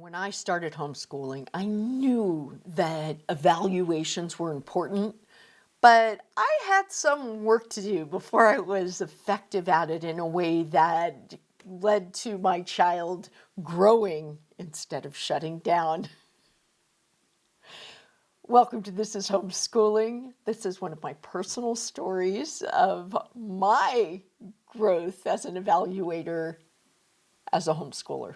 When I started homeschooling, I knew that evaluations were important, but I had some work to do before I was effective at it in a way that led to my child growing instead of shutting down. Welcome to This is Homeschooling. This is one of my personal stories of my growth as an evaluator as a homeschooler.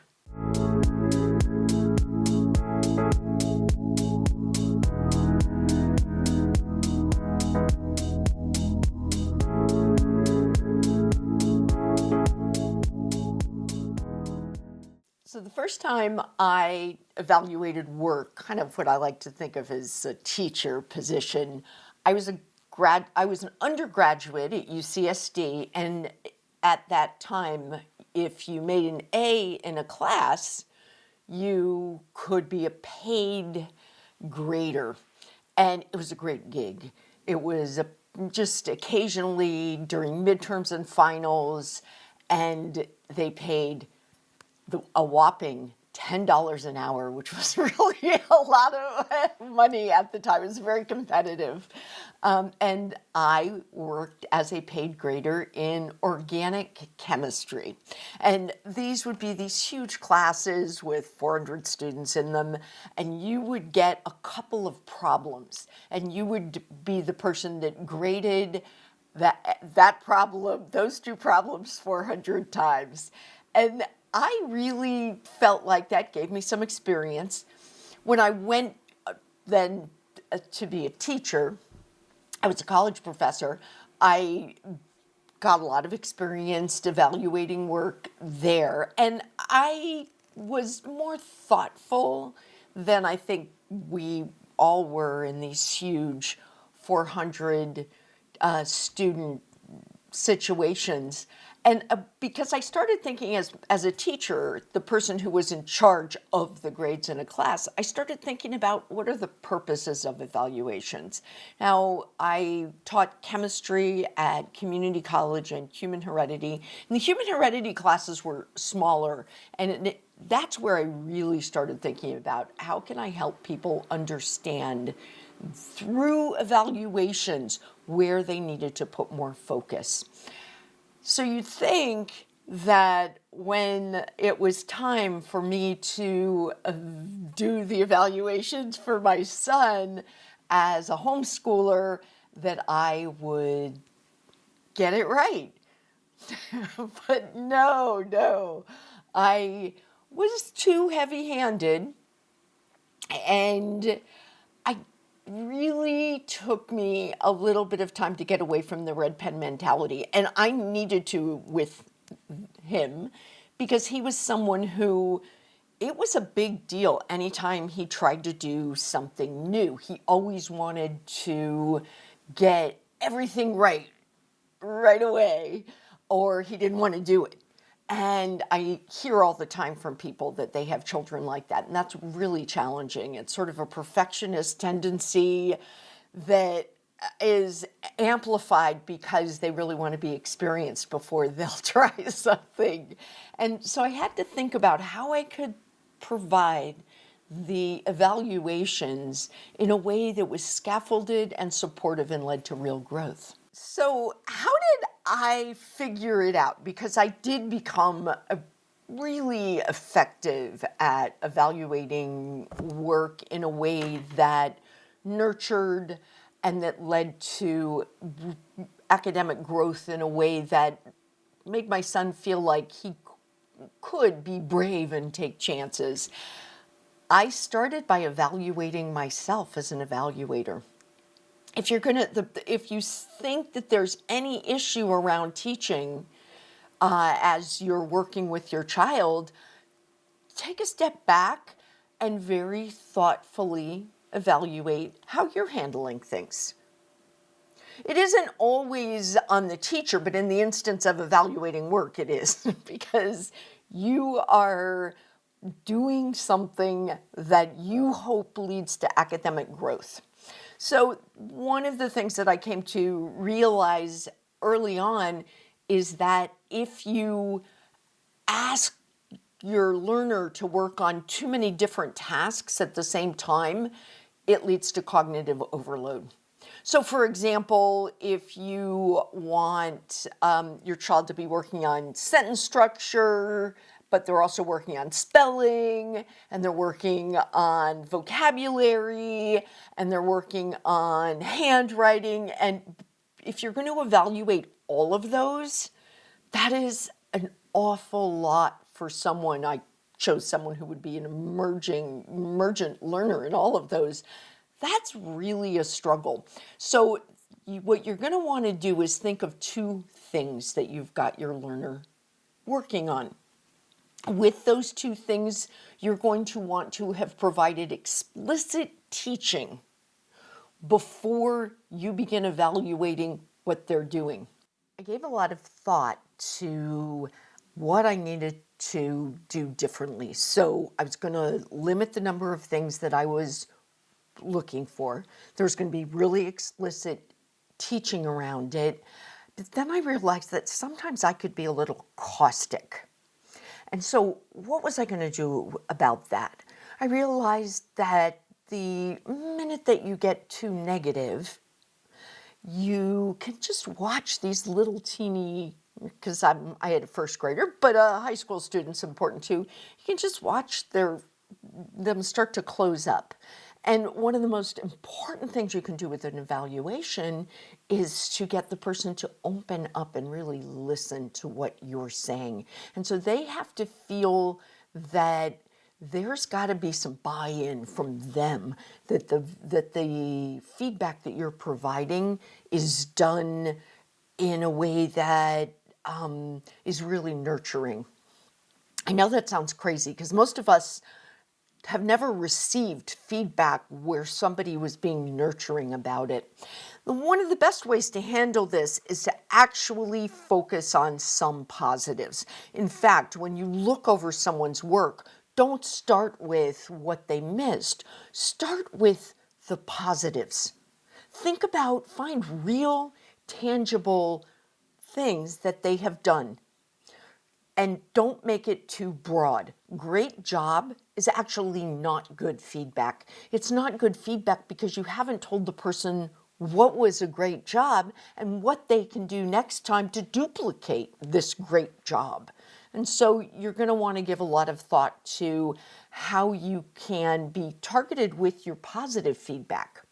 So the first time I evaluated work, kind of what I like to think of as a teacher position, I was an undergraduate at UCSD, and at that time, if you made an A in a class, you could be a paid grader, and it was a great gig. It was just occasionally during midterms and finals, and they paid a whopping $10 an hour, which was really a lot of money at the time. It was very competitive. And I worked as a paid grader in organic chemistry. And these would be these huge classes with 400 students in them. And you would get a couple of problems. And you would be the person that graded that problem, those two problems 400 times. And I really felt like that gave me some experience. When I went then to be a teacher, I was a college professor. I got a lot of experience evaluating work there, and I was more thoughtful than I think we all were in these huge 400 student situations. And because I started thinking as a teacher, the person who was in charge of the grades in a class, I started thinking about what are the purposes of evaluations. Now, I taught chemistry at community college and human heredity. And the human heredity classes were smaller. And that's where I really started thinking about how can I help people understand through evaluations where they needed to put more focus. So you'd think that when it was time for me to do the evaluations for my son as a homeschooler, that I would get it right. But no, I was too heavy-handed, and I really took me a little bit of time to get away from the red pen mentality. And I needed to with him because he was someone who, it was a big deal anytime he tried to do something new. He always wanted to get everything right away, or he didn't want to do it. And I hear all the time from people that they have children like that, and that's really challenging. It's sort of a perfectionist tendency that is amplified because they really want to be experienced before they'll try something. And so I had to think about how I could provide the evaluations in a way that was scaffolded and supportive and led to real growth. So how did I figure it out? Because I did become really effective at evaluating work in a way that nurtured and that led to academic growth in a way that made my son feel like he could be brave and take chances. I started by evaluating myself as an evaluator. If you think that there's any issue around teaching as you're working with your child, take a step back and very thoughtfully evaluate how you're handling things. It isn't always on the teacher, but in the instance of evaluating work, it is because you are doing something that you hope leads to academic growth. So one of the things that I came to realize early on is that if you ask your learner to work on too many different tasks at the same time, it leads to cognitive overload. So for example, if you want your child to be working on sentence structure, but they're also working on spelling, and they're working on vocabulary, and they're working on handwriting, and if you're going to evaluate all of those, that is an awful lot for someone. I chose someone who would be an emergent learner in all of those. That's really a struggle. So what you're going to want to do is think of two things that you've got your learner working on. With those two things, you're going to want to have provided explicit teaching before you begin evaluating what they're doing. I gave a lot of thought to what I needed to do differently. So I was going to limit the number of things that I was looking for. There's going to be really explicit teaching around it. But then I realized that sometimes I could be a little caustic. And so what was I going to do about that? I realized that the minute that you get too negative, you can just watch these little teeny, because I had a first grader, but a high school student's important too. You can just watch them start to close up. And one of the most important things you can do with an evaluation is to get the person to open up and really listen to what you're saying. And so they have to feel that there's got to be some buy-in from them, that the feedback that you're providing is done in a way that is really nurturing. I know that sounds crazy because most of us have never received feedback where somebody was being nurturing about it. One of the best ways to handle this is to actually focus on some positives. In fact, when you look over someone's work, don't start with what they missed. Start with the positives. Find real, tangible things that they have done. And don't make it too broad. Great job is actually not good feedback. It's not good feedback because you haven't told the person what was a great job and what they can do next time to duplicate this great job. And so you're going to want to give a lot of thought to how you can be targeted with your positive feedback.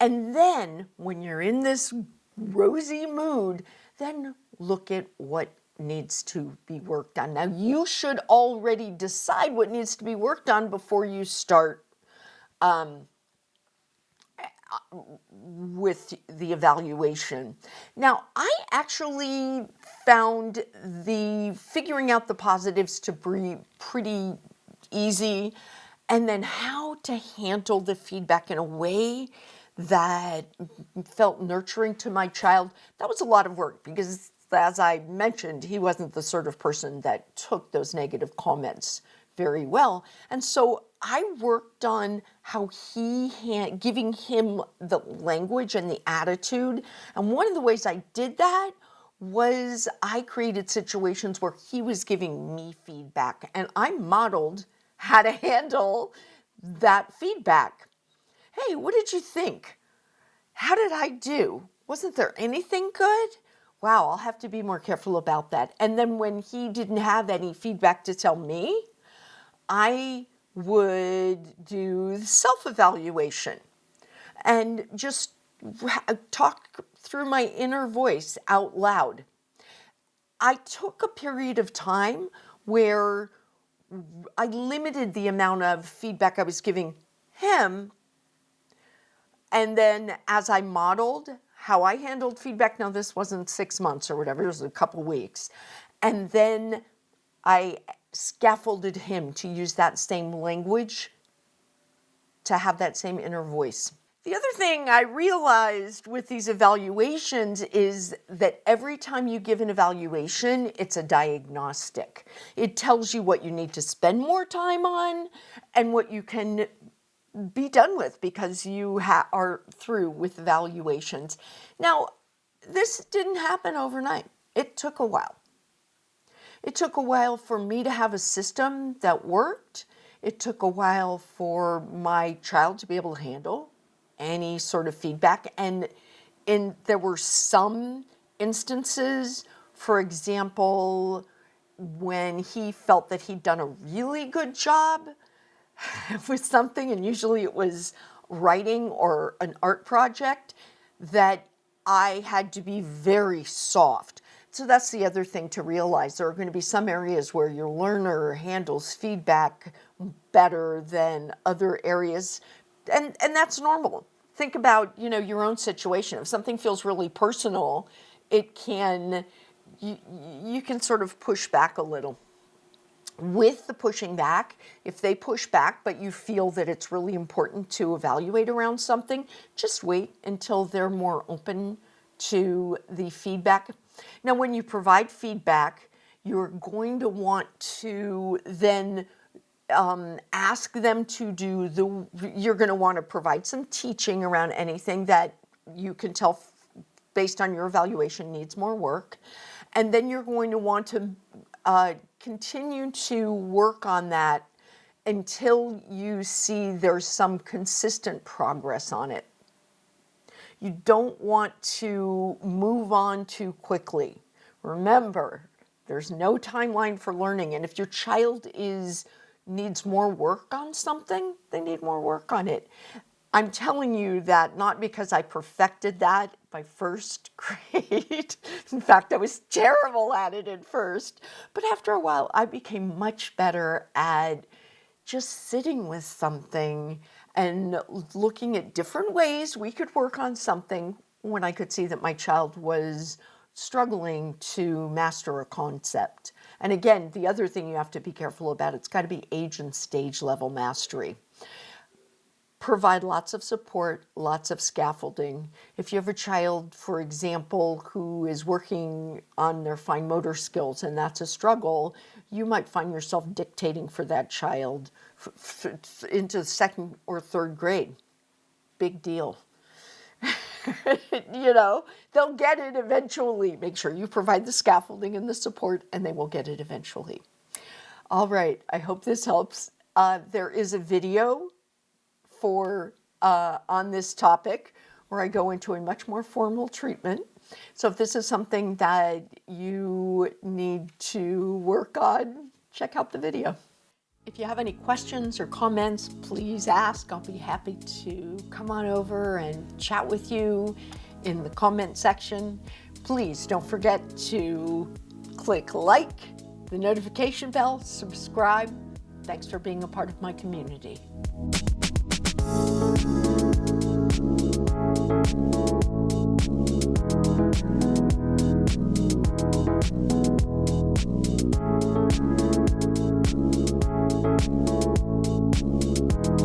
And then when you're in this rosy mood, then look at what needs to be worked on. Now, you should already decide what needs to be worked on before you start with the evaluation. Now, I actually found the figuring out the positives to be pretty easy, and then how to handle the feedback in a way that felt nurturing to my child. That was a lot of work because, as I mentioned, he wasn't the sort of person that took those negative comments very well. And so I worked on how giving him the language and the attitude. And one of the ways I did that was I created situations where he was giving me feedback, and I modeled how to handle that feedback. Hey, what did you think? How did I do? Wasn't there anything good? Wow, I'll have to be more careful about that. And then when he didn't have any feedback to tell me, I would do self-evaluation and just talk through my inner voice out loud. I took a period of time where I limited the amount of feedback I was giving him. And then as I modeled how I handled feedback, now this wasn't 6 months or whatever, it was a couple weeks. And then I scaffolded him to use that same language, to have that same inner voice. The other thing I realized with these evaluations is that every time you give an evaluation, it's a diagnostic. It tells you what you need to spend more time on and what you can be done with because you are through with evaluations. Now, this didn't happen overnight. It took a while. It took a while for me to have a system that worked. It took a while for my child to be able to handle any sort of feedback. And there were some instances, for example, when he felt that he'd done a really good job with something, and usually it was writing or an art project, that I had to be very soft. So that's the other thing to realize. There are going to be some areas where your learner handles feedback better than other areas, and that's normal. Think about, your own situation. If something feels really personal, you can sort of push back a little. With the pushing back, if they push back but you feel that it's really important to evaluate around something, just wait until they're more open to the feedback. Now, when you provide feedback, you're going to want to then ask them to you're going to want to provide some teaching around anything that you can tell based on your evaluation needs more work. And then you're going to want to continue to work on that until you see there's some consistent progress on it. You don't want to move on too quickly. Remember, there's no timeline for learning, and if your child needs more work on something, they need more work on it. I'm telling you that not because I perfected that by first grade. In fact, I was terrible at it at first. But after a while, I became much better at just sitting with something and looking at different ways we could work on something when I could see that my child was struggling to master a concept. And again, the other thing you have to be careful about, it's got to be age and stage level mastery. Provide lots of support, lots of scaffolding. If you have a child, for example, who is working on their fine motor skills and that's a struggle, you might find yourself dictating for that child into second or third grade. Big deal. They'll get it eventually. Make sure you provide the scaffolding and the support, and they will get it eventually. All right, I hope this helps. There is a video on this topic where I go into a much more formal treatment. So if this is something that you need to work on, check out the video. If you have any questions or comments, please ask. I'll be happy to come on over and chat with you in the comment section. Please don't forget to click like, the notification bell, subscribe. Thanks for being a part of my community.